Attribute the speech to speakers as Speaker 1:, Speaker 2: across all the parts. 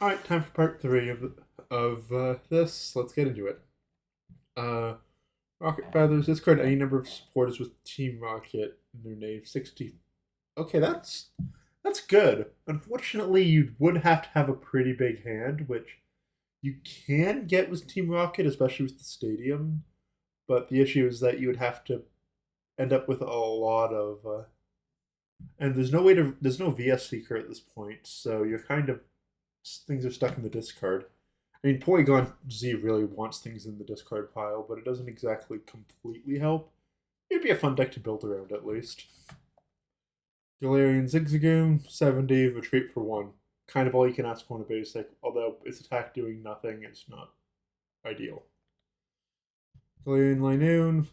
Speaker 1: All right, time for part three of this. Let's get into it. Uh, Rocket Feathers discard any number of supporters with Team Rocket in their name. 60. Okay, that's good. Unfortunately, you would have to have a pretty big hand, which you can get with Team Rocket, especially with the stadium. But the issue is that you would have to end up with a lot of, and there's no VS Seeker at this point, so you're kind of things are stuck in the discard. I mean, Polygon Z really wants things in the discard pile, but it doesn't exactly completely help. It'd be a fun deck to build around at least. Galarian Zigzagoon, 70, retreat for 1. Kind of all you can ask for in a basic, although its attack doing nothing is not ideal. Galarian Linoon,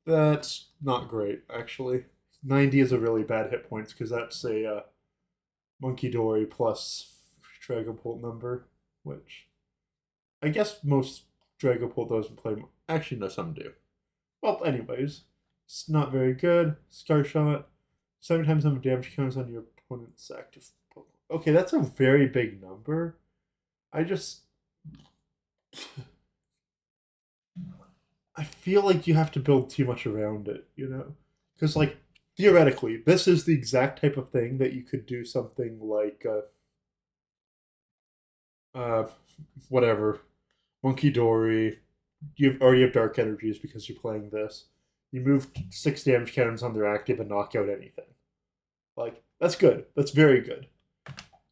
Speaker 1: that's not great, actually. 90 is a really bad hit points because that's a Monkey Dory plus Dragapult number, which I guess most Dragapult doesn't play. Actually, no, some do. Well, anyways, it's not very good. Scar Shot. 7 times number of damage counts on your opponent's active Pokemon. Okay, that's a very big number. I just. I feel like you have to build too much around it, you know? Because, like, theoretically, this is the exact type of thing that you could do something like, uh whatever, Monkey Dory. You already have Dark Energies because you're playing this. You move 6 damage cannons on their active and knock out anything. Like, that's good. That's very good.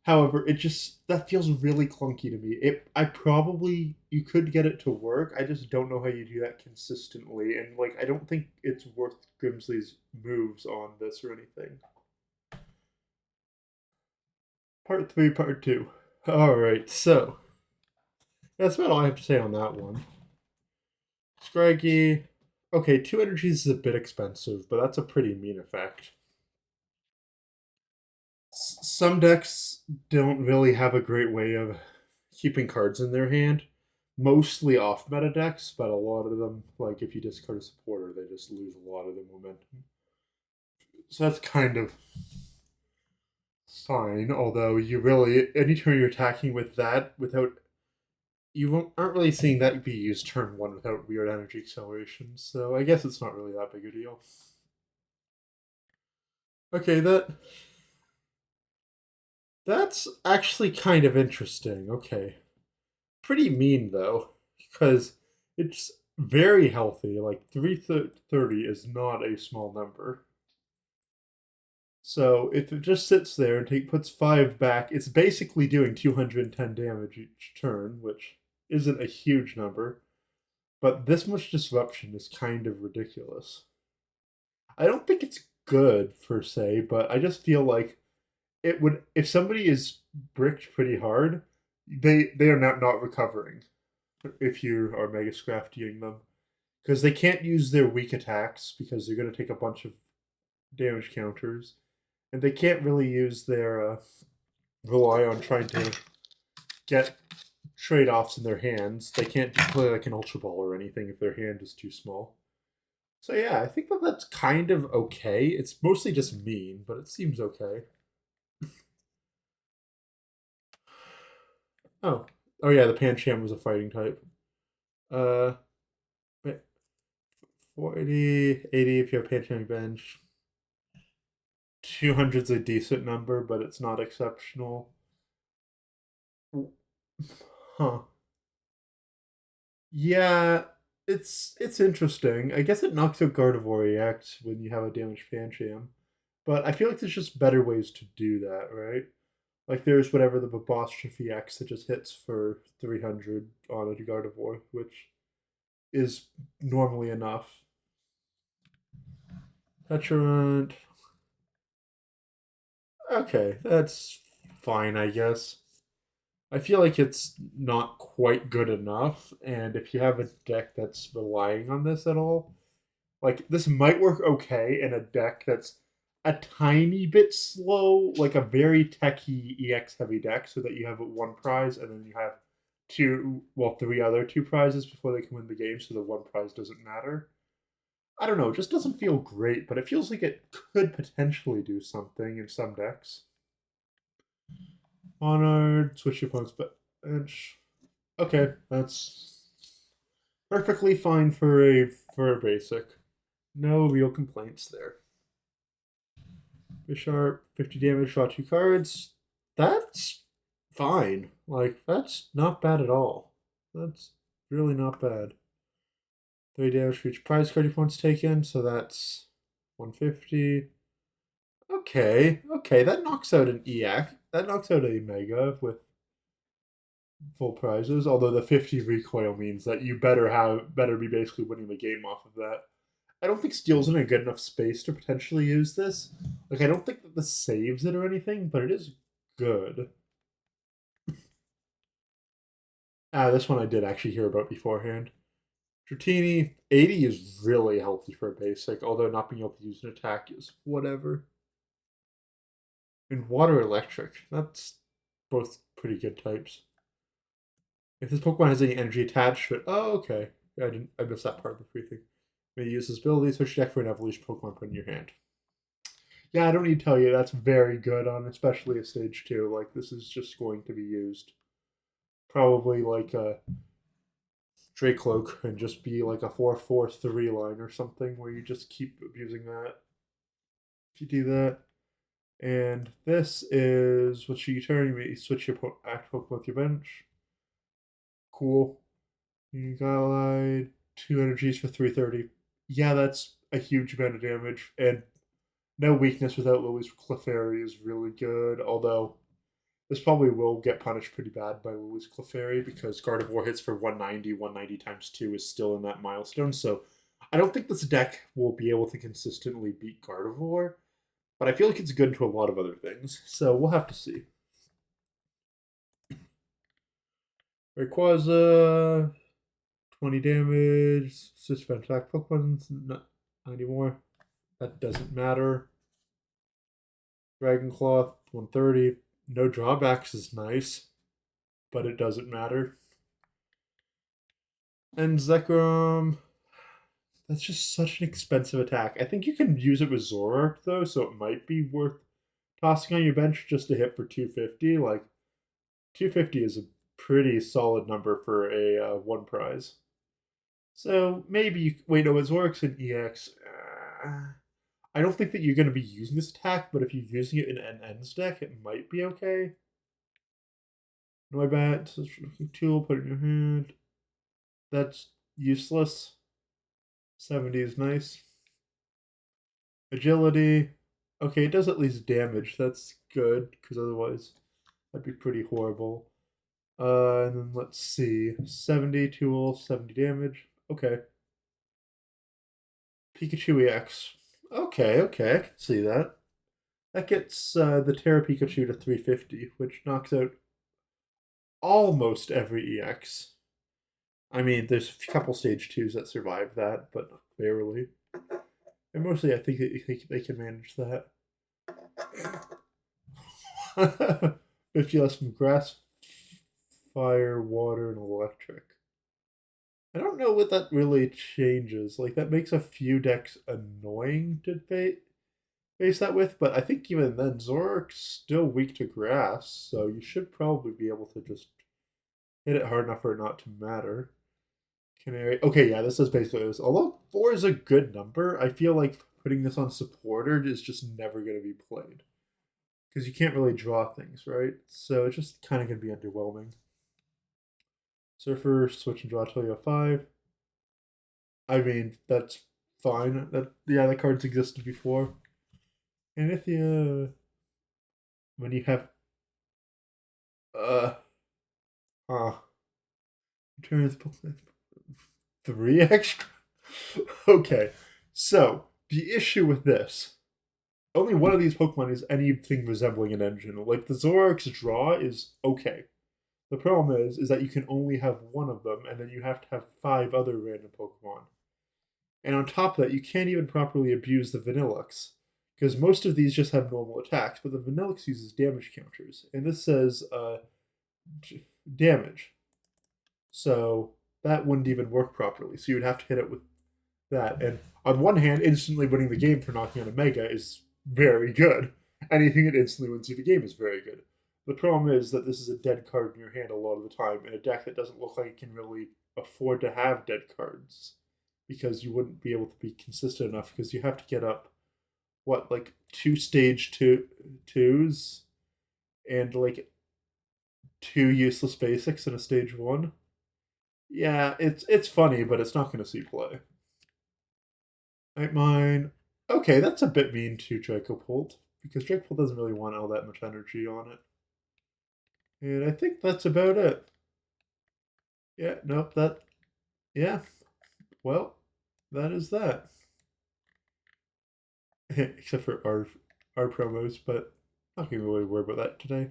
Speaker 1: However, it just that feels really clunky to me. I probably you could get it to work. I just don't know how you do that consistently, and like I don't think it's worth Grimsley's moves on this or anything. Part three, part two. All right, so that's about all I have to say on that one. Scraggy. Okay, 2 energies is a bit expensive, but that's a pretty mean effect. Some decks don't really have a great way of keeping cards in their hand. Mostly off meta decks, but a lot of them, like if you discard a supporter, they just lose a lot of the momentum. So that's kind of fine. Although you really, anytime you're attacking with that without, aren't really seeing that be used turn one without weird energy acceleration. So I guess it's not really that big a deal. Okay, that's actually kind of interesting. Okay, pretty mean though, because it's very healthy. Like 330 is not a small number. So if it just sits there and puts 5 back, it's basically doing 210 damage each turn, which isn't a huge number. But this much disruption is kind of ridiculous. I don't think it's good per se, but I just feel like it would if somebody is bricked pretty hard, they are not recovering if you are mega scraftying them because they can't use their weak attacks because they're going to take a bunch of damage counters, and they can't really use their rely on trying to get trade offs in their hands. They can't play like an Ultra Ball or anything if their hand is too small. So yeah, I think that's kind of okay. It's mostly just mean, but it seems okay. Oh, oh yeah, the Pancham was a fighting type. Uh, 40, 80 if you have Pancham bench. 200's a decent number, but it's not exceptional. Huh. Yeah, it's interesting. I guess it knocks out Gardevoir EX when you have a damaged Pancham. But I feel like there's just better ways to do that, right? Like there's whatever the Apostrophe X that just hits for 300 on a Gardevoir, which is normally enough. Petrant. Okay, that's fine, I guess. I feel like it's not quite good enough, and if you have a deck that's relying on this at all, like this might work okay in a deck that's a tiny bit slow, like a very techy EX heavy deck, so that you have one prize and then you have three other two prizes before they can win the game, so the one prize doesn't matter. I don't know, it just doesn't feel great, but it feels like it could potentially do something in some decks. Honored, switch your opponent's, but Bench. Okay, that's perfectly fine for a basic. No real complaints there. Bisharp, 50 damage, draw 2 cards. That's fine. Like, that's not bad at all. That's really not bad. 3 damage for each prize card your opponent's taken, so that's 150. Okay, that knocks out an EAC. That knocks out a Mega with full prizes, although the 50 recoil means that you better be basically winning the game off of that. I don't think Steel's in a good enough space to potentially use this. Like, I don't think that this saves it or anything, but it is good. This one I did actually hear about beforehand. Dratini, 80 is really healthy for a basic, although not being able to use an attack is whatever. And Water Electric, that's both pretty good types. If this Pokemon has any energy attached to it, oh, okay. I missed that part of the briefing. May use this ability, switch deck for an evolution Pokemon put in your hand. Yeah, I don't need to tell you, that's very good on especially a stage 2. Like, this is just going to be used. Probably like a Dracloak and just be like a 4-4-3 line or something where you just keep abusing that. If you do that. And this is what you turn, you may switch your active Pokemon with your bench. Cool. You got 2 energies for 330. Yeah, that's a huge amount of damage. And no weakness without Lily's Clefairy is really good. Although this probably will get punished pretty bad by Lily's Clefairy because Gardevoir hits for 190. 190 times 2 is still in that milestone. So I don't think this deck will be able to consistently beat Gardevoir. But I feel like it's good into a lot of other things. So we'll have to see. Rayquaza, 20 damage, suspend attack Pokemon, not anymore. That doesn't matter. Dragonclaw, 130. No drawbacks is nice, but it doesn't matter. And Zekrom, that's just such an expensive attack. I think you can use it with Zoroark, though, so it might be worth tossing on your bench just to hit for 250. Like, 250 is a pretty solid number for a 1 prize. So maybe you wait. No, it works in EX. I don't think that you're going to be using this attack, but if you're using it in an ends deck, it might be okay. Noibat, tool, put it in your hand. That's useless. 70 is nice. Agility. Okay, it does at least damage. That's good, because otherwise that'd be pretty horrible. And then let's see. 70 tool, 70 damage. Okay. Pikachu EX. Okay, I can see that. That gets the Terra Pikachu to 350, which knocks out almost every EX. I mean, there's a couple stage 2s that survive that, but barely. And mostly I think they can manage that. 50 less from grass, fire, water, and electric. I don't know what that really changes. Like, that makes a few decks annoying to face that with, but I think even then, Zoroark's still weak to grass, so you should probably be able to just hit it hard enough for it not to matter. Canary. Okay, yeah, this is basically this. Although 4 is a good number, I feel like putting this on supporter is just never going to be played. Because you can't really draw things, right? So it's just kind of going to be underwhelming. Surfer, switch and draw till you have 5. I mean, that's fine. The cards existed before. And if you when you have turns 3 extra. Okay, so the issue with this, only one of these Pokemon is anything resembling an engine. Like the Zoroark's draw is okay. The problem is that you can only have one of them, and then you have to have 5 other random Pokemon. And on top of that, you can't even properly abuse the Vanillux, because most of these just have normal attacks, but the Vanillux uses damage counters, and this says damage. So that wouldn't even work properly. So you would have to hit it with that. And on one hand, instantly winning the game for knocking out a Mega is very good. Anything that instantly wins you the game is very good. The problem is that this is a dead card in your hand a lot of the time, in a deck that doesn't look like it can really afford to have dead cards, because you wouldn't be able to be consistent enough because you have to get up what, like two stage twos and like two useless basics in a stage one. Yeah, it's funny, but it's not going to see play. Night Mine. Okay, that's a bit mean to Dracopult, because Dracopult doesn't really want all that much energy on it. And I think that's about it. Yeah, nope, yeah. Well, that is that. Except for our promos, but not gonna really worry about that today.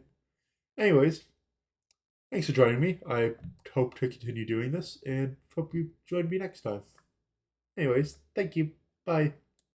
Speaker 1: Anyways, thanks for joining me. I hope to continue doing this and hope you join me next time. Anyways, thank you. Bye.